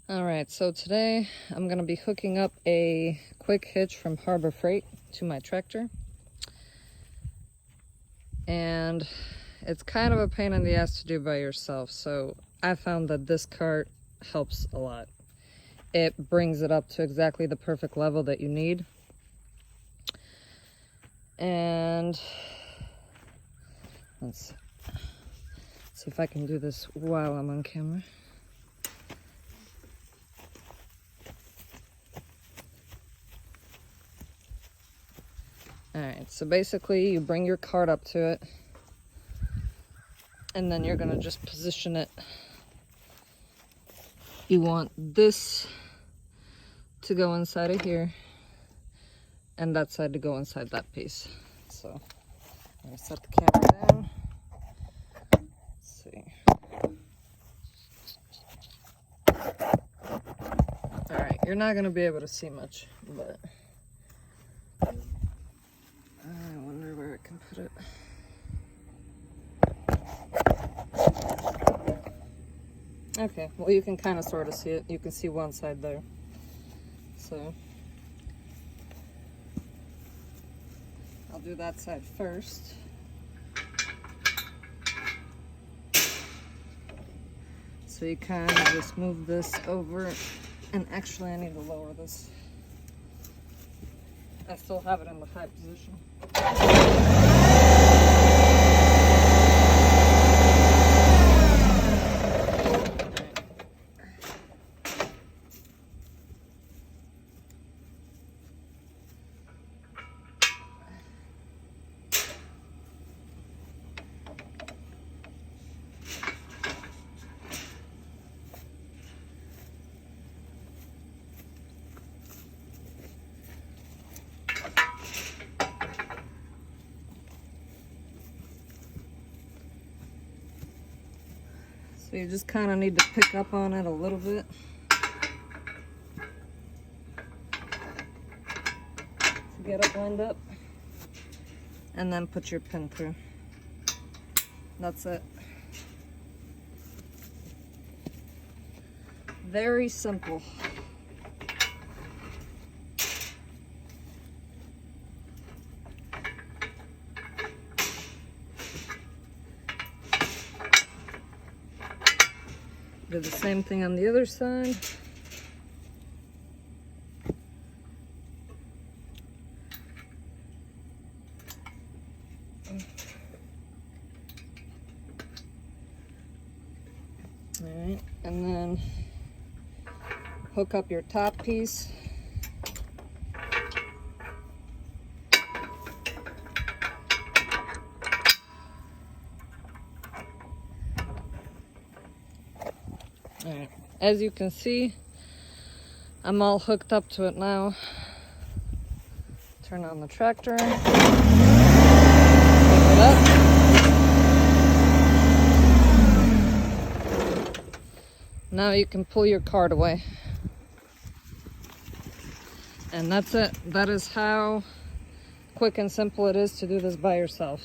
Alright, so today I'm going to be hooking up a quick hitch from Harbor Freight to my tractor. And it's kind of a pain in the ass to do by yourself, so I found that this cart helps a lot. It brings it up to exactly the perfect level that you need. And let's see if I can do this while I'm on camera. Alright, so basically you bring your cart up to it, and then you're going to just position it. You want this to go inside of here, and that side to go inside that piece. So I'm going to set the camera down. Let's see. Alright, you're not going to be able to see much, but I wonder where I can put it. Okay, well you can kind of sort of see it. You can see one side there. So I'll do that side first. So you kind of just move this over, and actually I need to lower this. I still have it in the high position. So you just kind of need to pick up on it a little bit. To get it lined up. And then put your pin through. That's it. Very simple. Do the same thing on the other side. Alright, and then hook up your top piece. Alright, as you can see, I'm all hooked up to it now. Turn on the tractor. Pick it up. Now you can pull your cart away. And that's it. That is how quick and simple it is to do this by yourself.